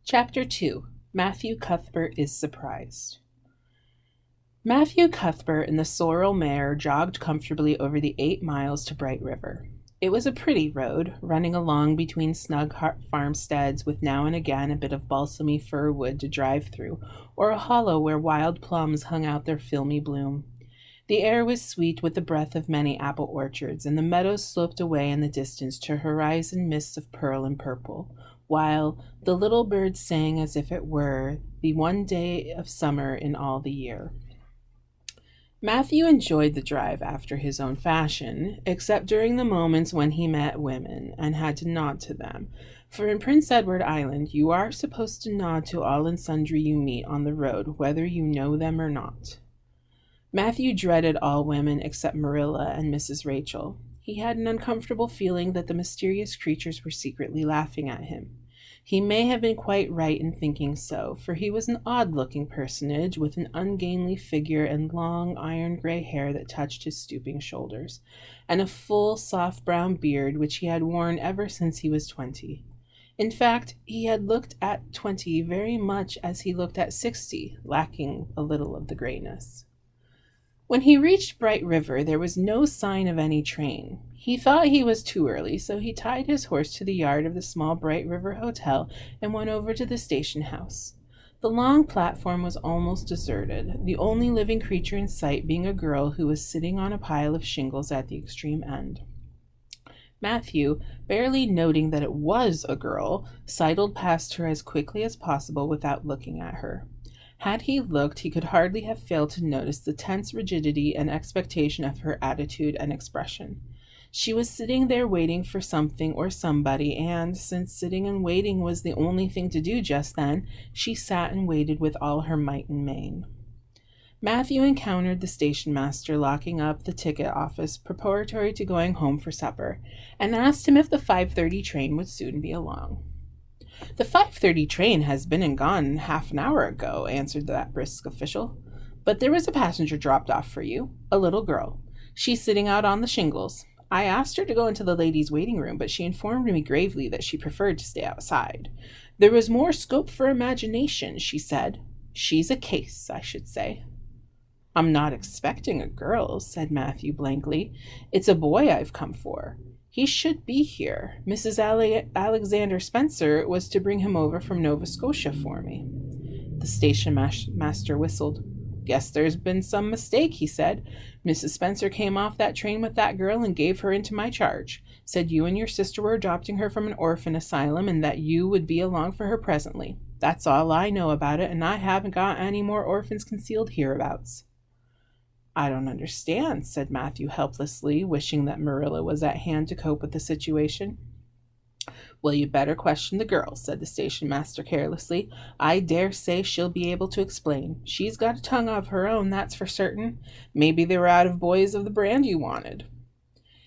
Chapter 2. Matthew Cuthbert is Surprised. Matthew Cuthbert and the sorrel mare jogged comfortably over the 8 miles to Bright River. It was a pretty road, running along between snug farmsteads with now and again a bit of balsamy fir wood to drive through, or a hollow where wild plums hung out their filmy bloom. The air was sweet with the breath of many apple orchards, and the meadows sloped away in the distance to horizon mists of pearl and purple, while the little birds sang as if it were the one day of summer in all the year. Matthew enjoyed the drive after his own fashion, except during the moments when he met women and had to nod to them, for in Prince Edward Island you are supposed to nod to all and sundry you meet on the road, whether you know them or not. Matthew dreaded all women except Marilla and Mrs. Rachel. He had an uncomfortable feeling that the mysterious creatures were secretly laughing at him. He may have been quite right in thinking so, for he was an odd-looking personage with an ungainly figure and long iron-gray hair that touched his stooping shoulders, and a full, soft brown beard which he had worn ever since he was 20. In fact, he had looked at 20 very much as he looked at 60, lacking a little of the grayness. When he reached Bright River, there was no sign of any train. He thought he was too early, so he tied his horse to the yard of the small Bright River Hotel and went over to the station house. The long platform was almost deserted, the only living creature in sight being a girl who was sitting on a pile of shingles at the extreme end. Matthew, barely noting that it was a girl, sidled past her as quickly as possible without looking at her. Had he looked, he could hardly have failed to notice the tense rigidity and expectation of her attitude and expression. She was sitting there waiting for something or somebody, and, since sitting and waiting was the only thing to do just then, she sat and waited with all her might and main. Matthew encountered the station master locking up the ticket office preparatory to going home for supper, and asked him if the 5:30 train would soon be along. "The 5:30 train has been and gone half an hour ago," answered that brisk official. "But there was a passenger dropped off for you, a little girl. She's sitting out on the shingles. I asked her to go into the ladies' waiting room, but she informed me gravely that she preferred to stay outside. There was more scope for imagination, she said. She's a case, I should say." "I'm not expecting a girl," said Matthew blankly. "It's a boy I've come for. He should be here. Mrs. Alexander Spencer was to bring him over from Nova Scotia for me." The station master whistled. "Guess there's been some mistake," he said. "Mrs. Spencer came off that train with that girl and gave her into my charge. Said you and your sister were adopting her from an orphan asylum and that you would be along for her presently. That's all I know about it, and I haven't got any more orphans concealed hereabouts." "I don't understand," said Matthew helplessly, wishing that Marilla was at hand to cope with the situation. "Well, you better question the girl," said the station master carelessly. "I dare say she'll be able to explain. She's got a tongue of her own, that's for certain. Maybe they were out of boys of the brand you wanted."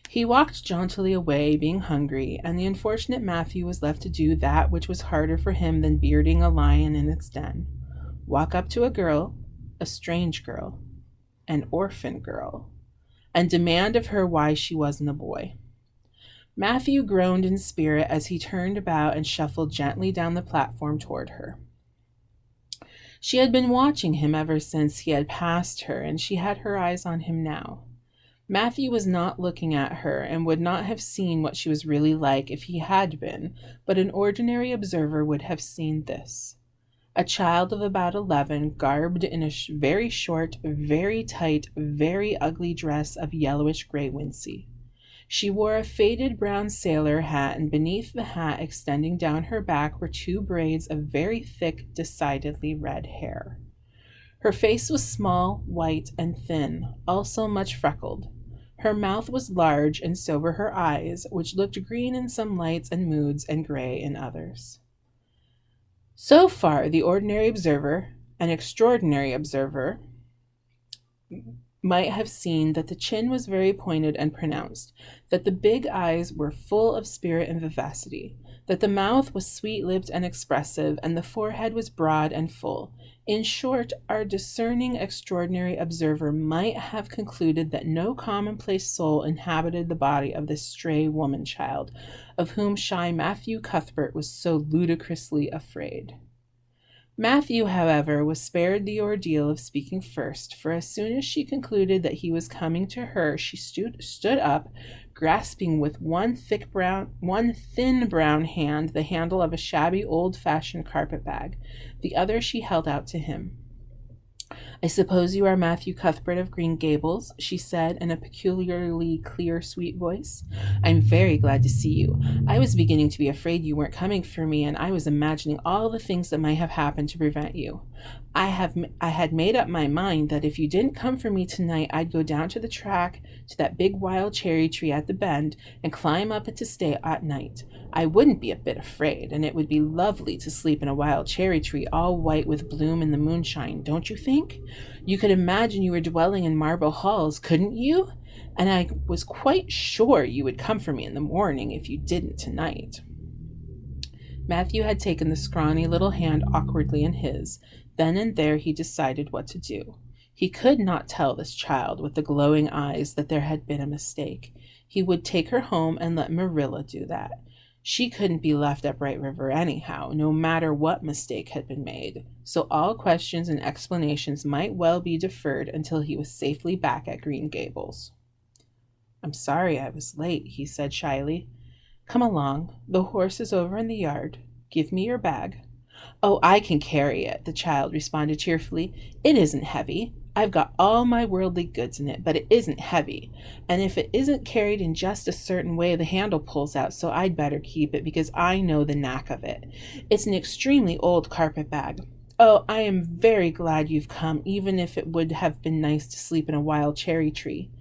He walked jauntily away, being hungry, and the unfortunate Matthew was left to do that which was harder for him than bearding a lion in its den. Walk up to a girl, a strange girl, an orphan girl, and demand of her why she wasn't a boy. Matthew groaned in spirit as he turned about and shuffled gently down the platform toward her. She had been watching him ever since he had passed her, and she had her eyes on him now. Matthew was not looking at her and would not have seen what she was really like if he had been, but an ordinary observer would have seen this. A child of about 11, garbed in a very short, very tight, very ugly dress of yellowish-gray wincey. She wore a faded brown sailor hat, and beneath the hat, extending down her back, were 2 braids of very thick, decidedly red hair. Her face was small, white, and thin, also much freckled. Her mouth was large, and so were her eyes, which looked green in some lights and moods and gray in others. So far, the ordinary observer, an extraordinary observer, might have seen that the chin was very pointed and pronounced, that the big eyes were full of spirit and vivacity, that the mouth was sweet-lipped and expressive, and the forehead was broad and full. In short, our discerning, extraordinary observer might have concluded that no commonplace soul inhabited the body of this stray woman-child, of whom shy Matthew Cuthbert was so ludicrously afraid. Matthew, however, was spared the ordeal of speaking first, for as soon as she concluded that he was coming to her, she stood up, grasping with one thin brown hand the handle of a shabby old-fashioned carpet-bag. The other she held out to him. "I suppose you are Matthew Cuthbert of Green Gables," she said in a peculiarly clear, sweet voice. "I'm very glad to see you. I was beginning to be afraid you weren't coming for me, and I was imagining all the things that might have happened to prevent you. I had made up my mind that if you didn't come for me tonight, I'd go down to the track to that big wild cherry tree at the bend and climb up it to stay at night. I wouldn't be a bit afraid, and it would be lovely to sleep in a wild cherry tree all white with bloom in the moonshine, don't you think? You could imagine you were dwelling in marble halls, couldn't you? And I was quite sure you would come for me in the morning if you didn't tonight." Matthew had taken the scrawny little hand awkwardly in his. Then and there he decided what to do. He could not tell this child with the glowing eyes that there had been a mistake. He would take her home and let Marilla do that. She couldn't be left at Bright River anyhow, no matter what mistake had been made, so all questions and explanations might well be deferred until he was safely back at Green Gables. "I'm sorry I was late," he said shyly. "Come along. The horse is over in the yard. Give me your bag." "Oh, I can carry it," the child responded cheerfully. "It isn't heavy. I've got all my worldly goods in it, but it isn't heavy. And if it isn't carried in just a certain way, the handle pulls out, so I'd better keep it because I know the knack of it. It's an extremely old carpet bag. Oh, I am very glad you've come, even if it would have been nice to sleep in a wild cherry tree.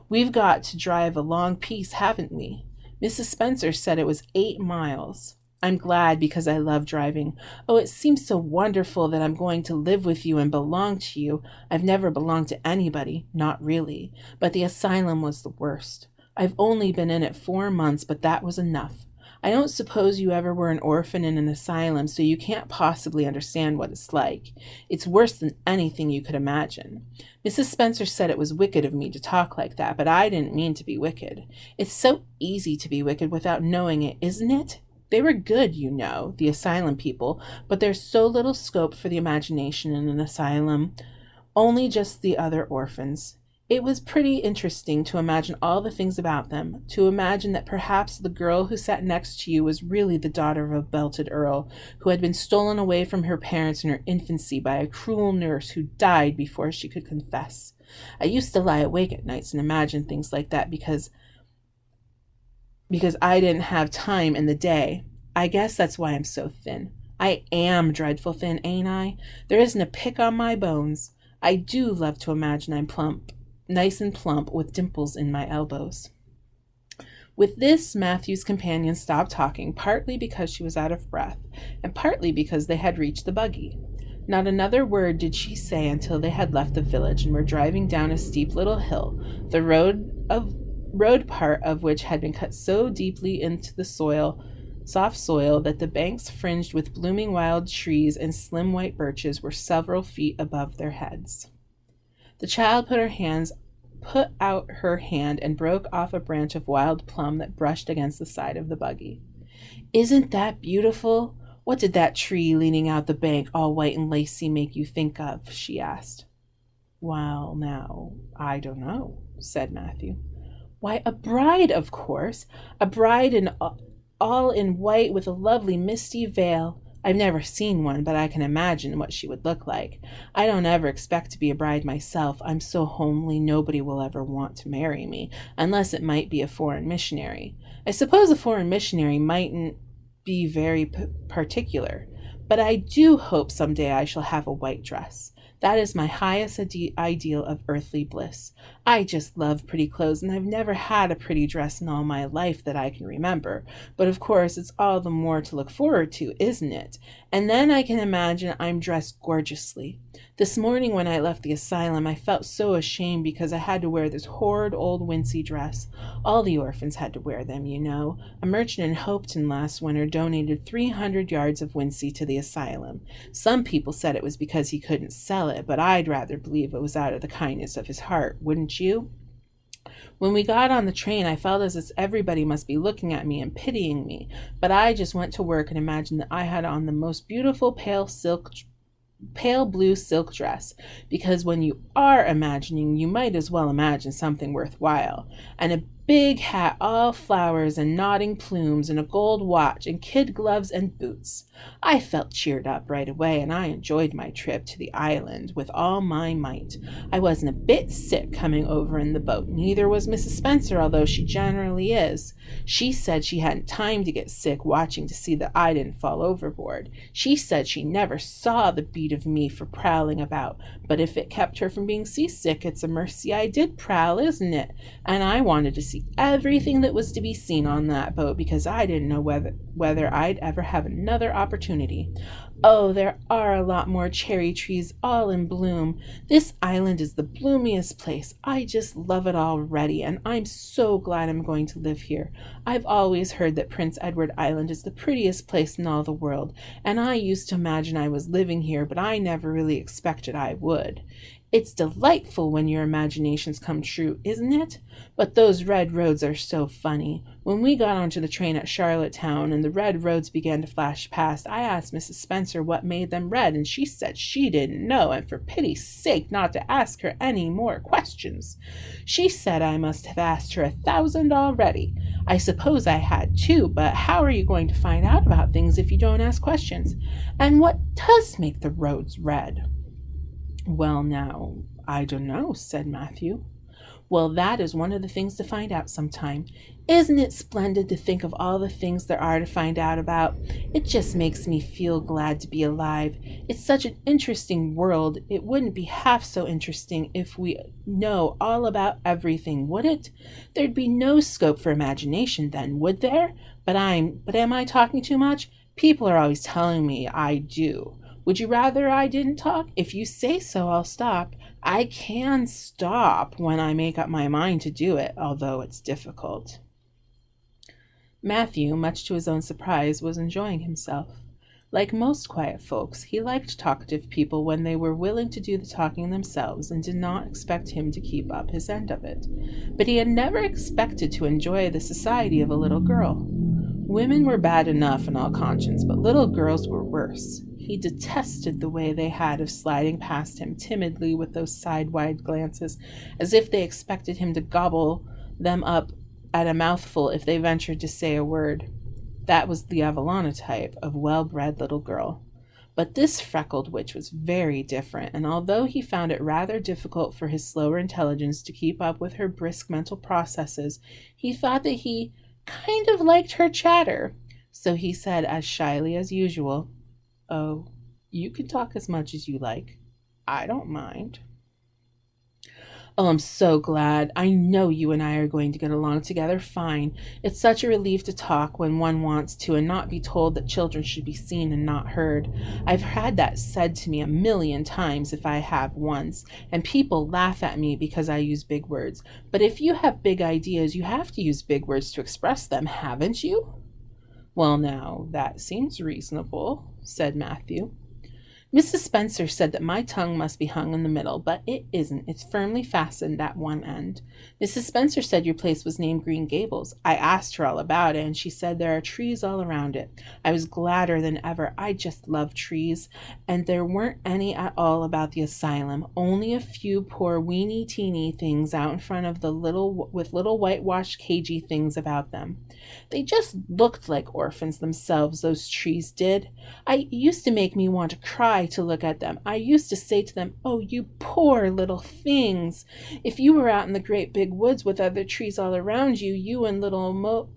We've got to drive a long piece, haven't we? Mrs. Spencer said it was 8 miles. I'm glad because I love driving. Oh, it seems so wonderful that I'm going to live with you and belong to you. I've never belonged to anybody, not really, but the asylum was the worst. I've only been in it 4 months, but that was enough. I don't suppose you ever were an orphan in an asylum, so you can't possibly understand what it's like. It's worse than anything you could imagine. Mrs. Spencer said it was wicked of me to talk like that, but I didn't mean to be wicked. It's so easy to be wicked without knowing it, isn't it? They were good, you know, the asylum people, but there's so little scope for the imagination in an asylum. Only just the other orphans. It was pretty interesting to imagine all the things about them, to imagine that perhaps the girl who sat next to you was really the daughter of a belted earl, who had been stolen away from her parents in her infancy by a cruel nurse who died before she could confess. I used to lie awake at nights and imagine things like that because I didn't have time in the day. I guess that's why I'm so thin. I am dreadful thin, ain't I? There isn't a pick on my bones. I do love to imagine I'm plump, nice and plump, with dimples in my elbows." With this, Matthew's companion stopped talking, partly because she was out of breath, and partly because they had reached the buggy. Not another word did she say until they had left the village and were driving down a steep little hill, the road part of which had been cut so deeply into the soft soil that the banks fringed with blooming wild trees and slim white birches were several feet above their heads. The child put out her hand and broke off a branch of wild plum that brushed against the side of the buggy. "Isn't that beautiful? What did that tree leaning out the bank, all white and lacy, make you think of?" she asked. "Well, now, I don't know," said Matthew. "Why, a bride, of course. A bride all in white with a lovely misty veil. I've never seen one, but I can imagine what she would look like. I don't ever expect to be a bride myself. I'm so homely nobody will ever want to marry me, unless it might be a foreign missionary. I suppose a foreign missionary mightn't be very particular, but I do hope someday I shall have a white dress. That is my highest ideal of earthly bliss. I just love pretty clothes, and I've never had a pretty dress in all my life that I can remember. But of course, it's all the more to look forward to, isn't it? And then I can imagine I'm dressed gorgeously. This morning when I left the asylum, I felt so ashamed because I had to wear this horrid old wincey dress. All the orphans had to wear them, you know. A merchant in Hopeton last winter donated 300 yards of wincey to the asylum. Some people said it was because he couldn't sell it, but I'd rather believe it was out of the kindness of his heart, wouldn't you? When we got on the train, I felt as if everybody must be looking at me and pitying me, but I just went to work and imagined that I had on the most beautiful pale blue silk dress, because when you are imagining, you might as well imagine something worthwhile, and a big hat all flowers and nodding plumes and a gold watch and kid gloves and boots. I felt cheered up right away, and I enjoyed my trip to the island with all my might. I wasn't a bit sick coming over in the boat. Neither was Mrs. Spencer, although she generally is. She said she hadn't time to get sick watching to see that I didn't fall overboard. She said she never saw the beat of me for prowling about, but if it kept her from being seasick, it's a mercy I did prowl, isn't it? And I wanted to see everything that was to be seen on that boat, because I didn't know whether I'd ever have another opportunity. Oh, there are a lot more cherry trees all in bloom. This island is the bloomiest place. I just love it already, and I'm so glad I'm going to live here. I've always heard that Prince Edward Island is the prettiest place in all the world, and I used to imagine I was living here, but I never really expected I would. It's delightful when your imaginations come true, isn't it? But those red roads are so funny. When we got onto the train at Charlottetown and the red roads began to flash past, I asked Mrs. Spencer what made them red, and she said she didn't know, and for pity's sake not to ask her any more questions. She said I must have asked her 1,000 already. I suppose I had too, but how are you going to find out about things if you don't ask questions? And what does make the roads red? Well, now, I don't know, said Matthew. Well, that is one of the things to find out sometime. Isn't it splendid to think of all the things there are to find out about? It just makes me feel glad to be alive. It's such an interesting world. It wouldn't be half so interesting if we know all about everything, would it? There'd be no scope for imagination then, would there? But am I talking too much? People are always telling me I do. Would you rather I didn't talk? If you say so, I'll stop. I can stop when I make up my mind to do it, although it's difficult. Matthew, much to his own surprise, was enjoying himself. Like most quiet folks, he liked talkative people when they were willing to do the talking themselves and did not expect him to keep up his end of it. But he had never expected to enjoy the society of a little girl. Women were bad enough in all conscience, but little girls were worse. He detested the way they had of sliding past him timidly with those side-wide glances, as if they expected him to gobble them up at a mouthful if they ventured to say a word. That was the Evelina type of well-bred little girl. But this freckled witch was very different, and although he found it rather difficult for his slower intelligence to keep up with her brisk mental processes, he thought that he kind of liked her chatter. So he said as shyly as usual, "Oh, you can talk as much as you like. I don't mind." "Oh, I'm so glad. I know you and I are going to get along together fine. It's such a relief to talk when one wants to and not be told that children should be seen and not heard. I've had that said to me 1,000,000 times if I have once, and people laugh at me because I use big words. But if you have big ideas, you have to use big words to express them, haven't you?" "Well, now, that seems reasonable," said Matthew. "Mrs. Spencer said that my tongue must be hung in the middle, but it isn't. It's firmly fastened at one end. Mrs. Spencer said your place was named Green Gables. I asked her all about it, and she said there are trees all around it. I was gladder than ever. I just love trees. And there weren't any at all about the asylum, only a few poor weeny-teeny things out in front of with little whitewashed cagey things about them. They just looked like orphans themselves, those trees did. It used to make me want to cry to look at them. I used to say to them, 'Oh, you poor little things. If you were out in the great big woods with other trees all around you, you and little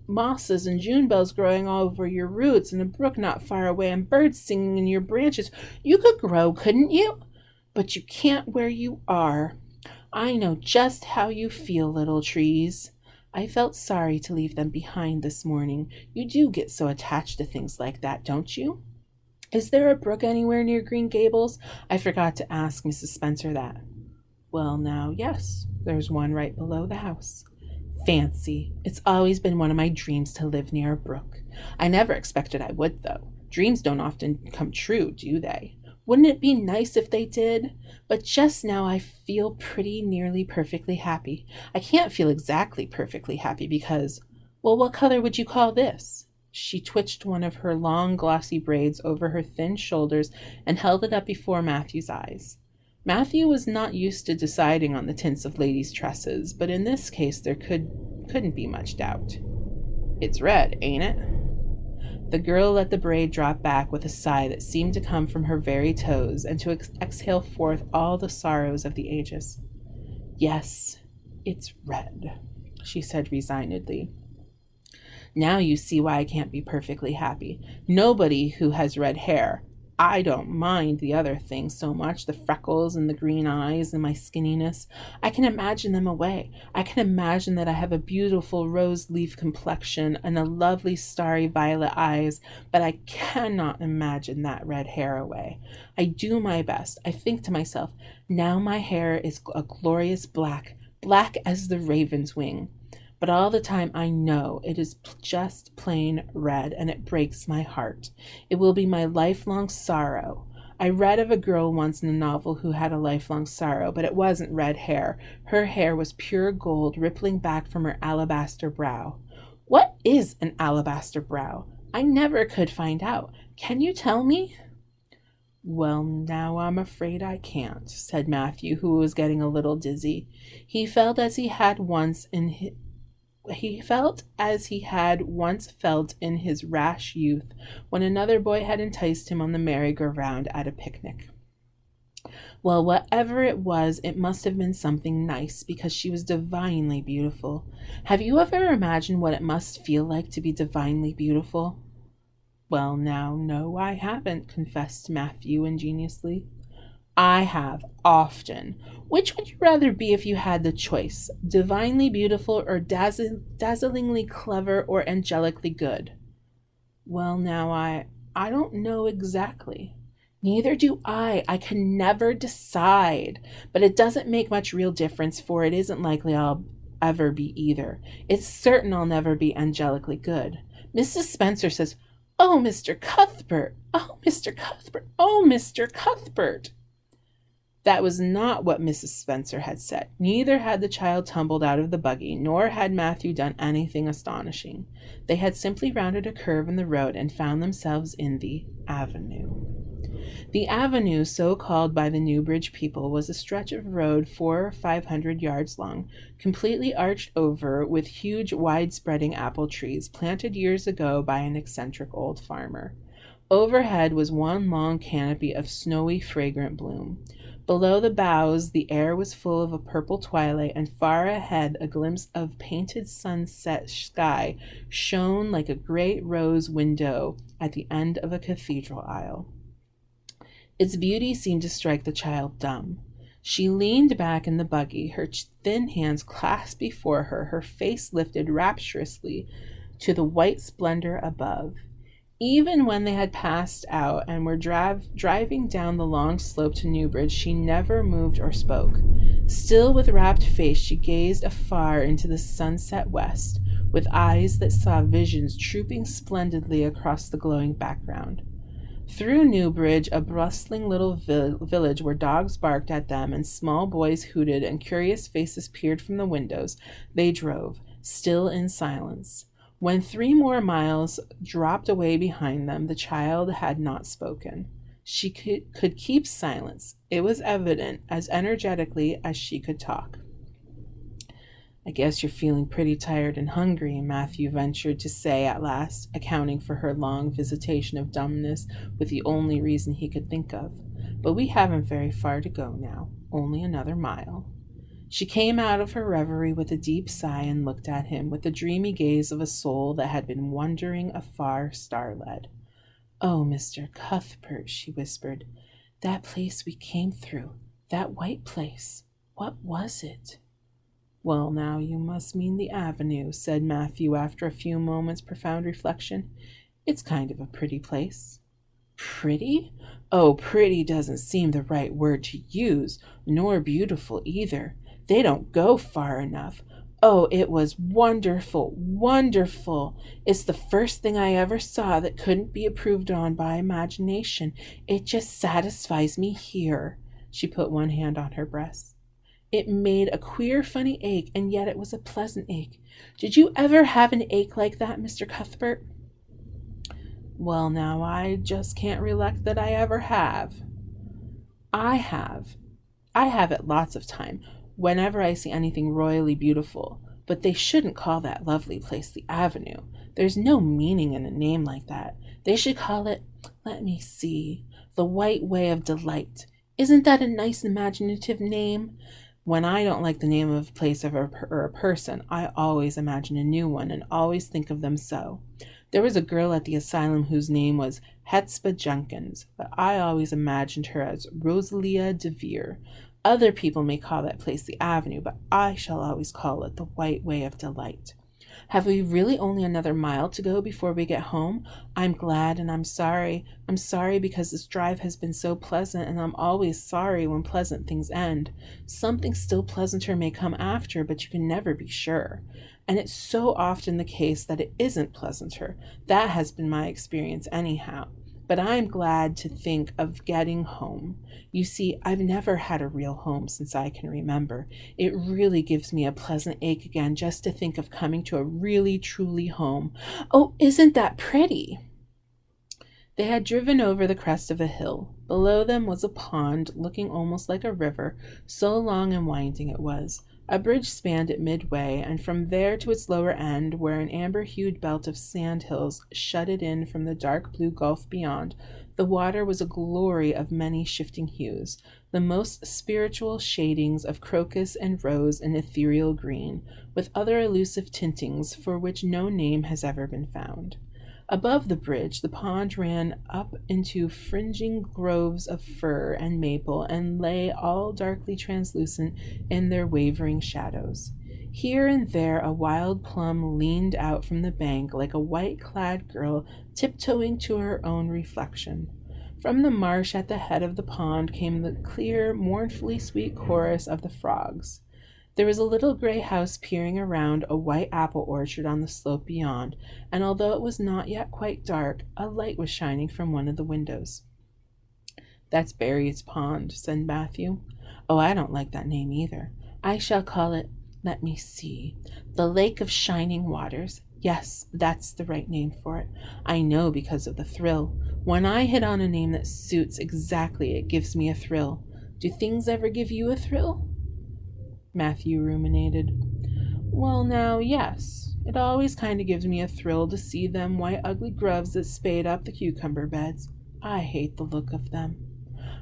mosses and June bells growing all over your roots, and a brook not far away, and birds singing in your branches, you could grow, couldn't you?' But you can't where you are. I know just how you feel, little trees. I felt sorry to leave them behind this morning. You do get so attached to things like that, don't you? Is there a brook anywhere near Green Gables? I forgot to ask Mrs. Spencer that. Well, now, yes, there's one right below the house. Fancy. It's always been one of my dreams to live near a brook. I never expected I would, though. Dreams don't often come true, do they? Wouldn't it be nice if they did? But just now I feel pretty nearly perfectly happy. I can't feel exactly perfectly happy because, well, what color would you call this? She twitched one of her long, glossy braids over her thin shoulders and held it up before Matthew's eyes. Matthew was not used to deciding on the tints of ladies' tresses, but in this case there couldn't be much doubt. It's red, ain't it? The girl let the braid drop back with a sigh that seemed to come from her very toes and to exhale forth all the sorrows of the ages. Yes, it's red, she said resignedly. Now you see why I can't be perfectly happy. Nobody who has red hair. I don't mind the other things so much, the freckles and the green eyes and my skinniness. I can imagine them away. I can imagine that I have a beautiful rose leaf complexion and a lovely starry violet eyes, but I cannot imagine that red hair away. I do my best. I think to myself, now my hair is a glorious black, black as the raven's wing. But all the time I know it is just plain red, and it breaks my heart. It will be my lifelong sorrow. I read of a girl once in a novel who had a lifelong sorrow, but it wasn't red hair. Her hair was pure gold rippling back from her alabaster brow. What is an alabaster brow? I never could find out. Can you tell me? Well, now I'm afraid I can't, said Matthew, who was getting a little dizzy. He felt as he had once felt in his rash youth, when another boy had enticed him on the merry-go-round at a picnic. Well, whatever it was, it must have been something nice, because she was divinely beautiful. Have you ever imagined what it must feel like to be divinely beautiful? Well, now, no, I haven't, confessed Matthew ingenuously. I have, often. Which would you rather be if you had the choice? Divinely beautiful or dazzlingly clever or angelically good? Well, now, I don't know exactly. Neither do I. I can never decide. But it doesn't make much real difference, for it isn't likely I'll ever be either. It's certain I'll never be angelically good. Mrs. Spencer says, "Oh, Mr. Cuthbert! Oh, Mr. Cuthbert! Oh, Mr. Cuthbert!" That was not what Mrs. Spencer had said. Neither had the child tumbled out of the buggy, nor had Matthew done anything astonishing. They had simply rounded a curve in the road and found themselves in the avenue. The avenue, so called by the Newbridge people, was a stretch of road 400 or 500 yards long, completely arched over with huge, wide-spreading apple trees planted years ago by an eccentric old farmer. Overhead was one long canopy of snowy, fragrant bloom. Below the boughs, the air was full of a purple twilight, and far ahead a glimpse of painted sunset sky shone like a great rose window at the end of a cathedral aisle. Its beauty seemed to strike the child dumb. She leaned back in the buggy, her thin hands clasped before her, her face lifted rapturously to the white splendor above. Even when they had passed out and were driving down the long slope to Newbridge, she never moved or spoke. Still with rapt face, she gazed afar into the sunset west, with eyes that saw visions trooping splendidly across the glowing background. Through Newbridge, a bustling little village where dogs barked at them and small boys hooted and curious faces peered from the windows, they drove, still in silence. When 3 more miles dropped away behind them, the child had not spoken. She could keep silence, it was evident, as energetically as she could talk. "I guess you're feeling pretty tired and hungry," Matthew ventured to say at last, accounting for her long visitation of dumbness with the only reason he could think of. "But we haven't very far to go now, only another mile." She came out of her reverie with a deep sigh and looked at him with the dreamy gaze of a soul that had been wandering afar, star-led. "Oh, Mr. Cuthbert," she whispered, That place we came through, that white place, what was it? Well, now you must mean the avenue, said Matthew after a few moments' profound reflection. It's kind of a pretty place. Pretty? Oh, pretty doesn't seem the right word to use, nor beautiful either. They don't go far enough. Oh, it was wonderful, wonderful. It's the first thing I ever saw that couldn't be improved on by imagination. It just satisfies me here. She put one hand on her breast. It made a queer, funny ache, and yet it was a pleasant ache. Did you ever have an ache like that, Mr. Cuthbert? Well, now, I just can't recollect that I ever have. I have. I have it lots of time, whenever I see anything royally beautiful. But they shouldn't call that lovely place the Avenue. There's no meaning in a name like that. They should call it, let me see, the White Way of Delight. Isn't that a nice imaginative name? When I don't like the name of a place or a person, I always imagine a new one and always think of them so. There was a girl at the asylum whose name was Hetspa Jenkins, but I always imagined her as Rosalia DeVere. Other people may call that place the Avenue, but I shall always call it the White Way of Delight. Have we really only another mile to go before we get home? I'm glad and I'm sorry. I'm sorry because this drive has been so pleasant, and I'm always sorry when pleasant things end. Something still pleasanter may come after, but you can never be sure. And it's so often the case that it isn't pleasanter. That has been my experience anyhow. But I'm glad to think of getting home. You see, I've never had a real home since I can remember. It really gives me a pleasant ache again just to think of coming to a really, truly home. Oh, isn't that pretty? They had driven over the crest of a hill. Below them was a pond, looking almost like a river, so long and winding it was. A bridge spanned it midway, and from there to its lower end, where an amber-hued belt of sand-hills shut it in from the dark blue gulf beyond, the water was a glory of many shifting hues, the most spiritual shadings of crocus and rose and ethereal green, with other elusive tintings for which no name has ever been found. Above the bridge, the pond ran up into fringing groves of fir and maple and lay all darkly translucent in their wavering shadows. Here and there a wild plum leaned out from the bank like a white-clad girl tiptoeing to her own reflection. From the marsh at the head of the pond came the clear, mournfully sweet chorus of the frogs. There was a little gray house peering around a white apple orchard on the slope beyond, and although it was not yet quite dark, a light was shining from one of the windows. That's Barry's Pond, said Matthew. Oh, I don't like that name either. I shall call it, let me see, the Lake of Shining Waters. Yes, that's the right name for it. I know because of the thrill. When I hit on a name that suits exactly, it gives me a thrill. Do things ever give you a thrill? Matthew ruminated. Well, now, yes. It always kind of gives me a thrill to see them white ugly grubs that spade up the cucumber beds. I hate the look of them.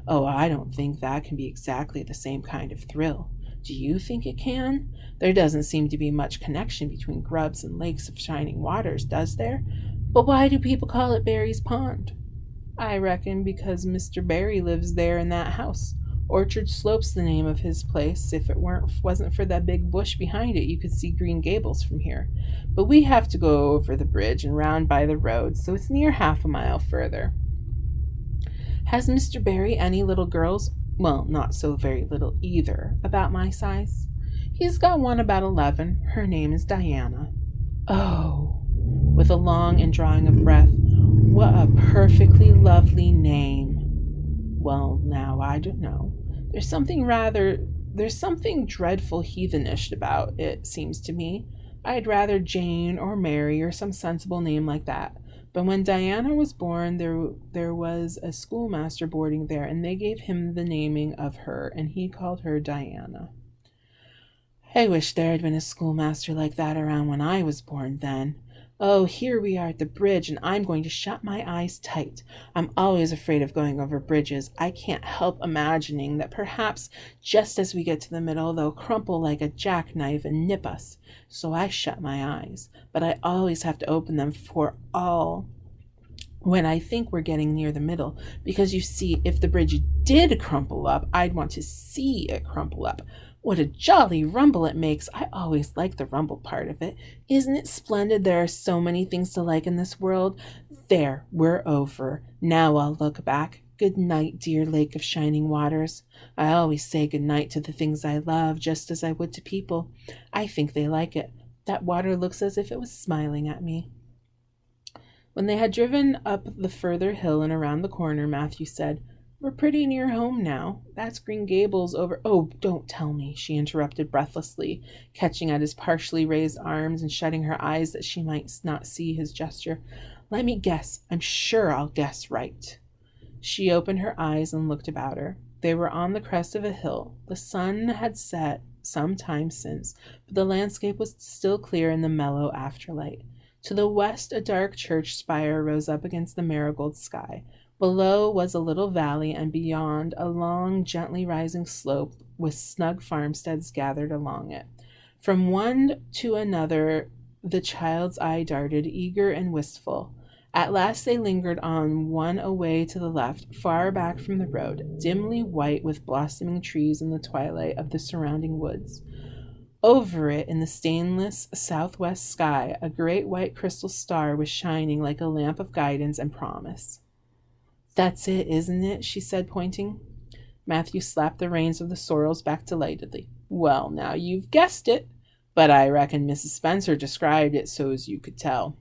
Oh, I don't think that can be exactly the same kind of thrill. Do you think it can? There doesn't seem to be much connection between grubs and lakes of shining waters, does there? But why do people call it Barry's Pond? I reckon because Mr. Barry lives there in that house. Orchard Slope's the name of his place. If it wasn't for that big bush behind it, you could see Green Gables from here. But we have to go over the bridge and round by the road, so it's near half a mile further. Has Mr. Barry any little girls? Well, not so very little either, about my size. He's got one about 11. Her name is Diana. Oh, with a long indrawing of breath, what a perfectly lovely name. Well, now, I don't know. There's something dreadful heathenish about it, seems to me. I'd rather Jane or Mary or some sensible name like that. But when Diana was born, there was a schoolmaster boarding there, and they gave him the naming of her, and he called her Diana. I wish there had been a schoolmaster like that around when I was born then. Oh, here we are at the bridge, and I'm going to shut my eyes tight. I'm always afraid of going over bridges. I can't help imagining that perhaps just as we get to the middle, they'll crumple like a jackknife and nip us. So I shut my eyes, but I always have to open them for all when I think we're getting near the middle, because you see, if the bridge did crumple up, I'd want to see it crumple up. What a jolly rumble it makes. I always like the rumble part of it. Isn't it splendid there are so many things to like in this world? There, we're over. Now I'll look back. Good night, dear lake of shining waters. I always say good night to the things I love, just as I would to people. I think they like it. That water looks as if it was smiling at me. When they had driven up the further hill and around the corner, Matthew said, "We're pretty near home now. That's Green Gables over—" "Oh, don't tell me," she interrupted breathlessly, catching at his partially raised arms and shutting her eyes that she might not see his gesture. "Let me guess. I'm sure I'll guess right." She opened her eyes and looked about her. They were on the crest of a hill. The sun had set some time since, but the landscape was still clear in the mellow afterlight. To the west, a dark church spire rose up against the marigold sky. Below was a little valley, and beyond, a long, gently rising slope with snug farmsteads gathered along it. From one to another the child's eye darted, eager and wistful. At last they lingered on one away to the left, far back from the road, dimly white with blossoming trees in the twilight of the surrounding woods. Over it, in the stainless southwest sky, a great white crystal star was shining like a lamp of guidance and promise. "That's it, isn't it?" she said, pointing. Matthew slapped the reins of the sorrels back delightedly. "Well, now you've guessed it, but I reckon Mrs. Spencer described it so's you could tell."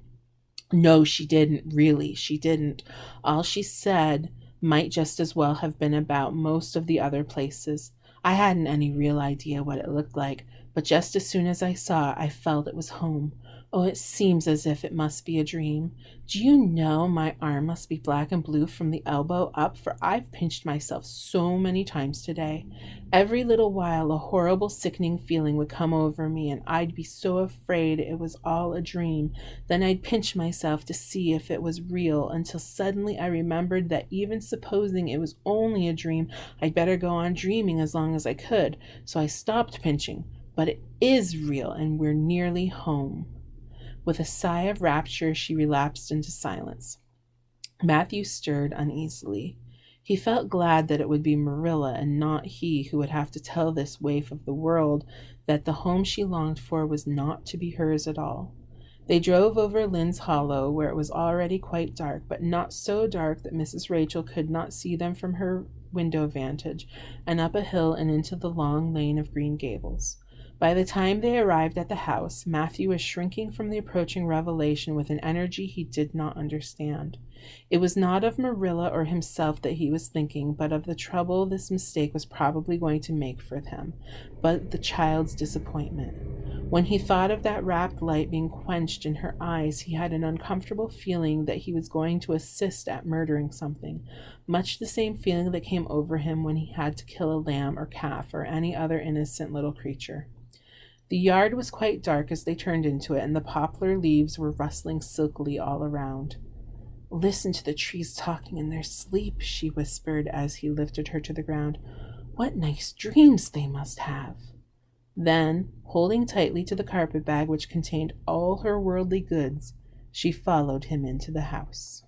"No, she didn't, really, she didn't. All she said might just as well have been about most of the other places. I hadn't any real idea what it looked like, but just as soon as I saw it, I felt it was home. Oh, it seems as if it must be a dream. Do you know, my arm must be black and blue from the elbow up, for I've pinched myself so many times today. Every little while a horrible sickening feeling would come over me, and I'd be so afraid it was all a dream. Then I'd pinch myself to see if it was real, until suddenly I remembered that even supposing it was only a dream, I'd better go on dreaming as long as I could. So I stopped pinching. But it is real, and we're nearly home." With a sigh of rapture, she relapsed into silence. Matthew stirred uneasily. He felt glad that it would be Marilla and not he who would have to tell this waif of the world that the home she longed for was not to be hers at all. They drove over Lynn's Hollow, where it was already quite dark, but not so dark that Mrs. Rachel could not see them from her window vantage, and up a hill and into the long lane of Green Gables. By the time they arrived at the house, Matthew was shrinking from the approaching revelation with an energy he did not understand. It was not of Marilla or himself that he was thinking, but of the trouble this mistake was probably going to make for him, but the child's disappointment. When he thought of that rapt light being quenched in her eyes, he had an uncomfortable feeling that he was going to assist at murdering something, much the same feeling that came over him when he had to kill a lamb or calf or any other innocent little creature. The yard was quite dark as they turned into it, and the poplar leaves were rustling silkily all around. "Listen to the trees talking in their sleep," she whispered as he lifted her to the ground. "What nice dreams they must have." Then, holding tightly to the carpet bag which contained all her worldly goods, she followed him into the house.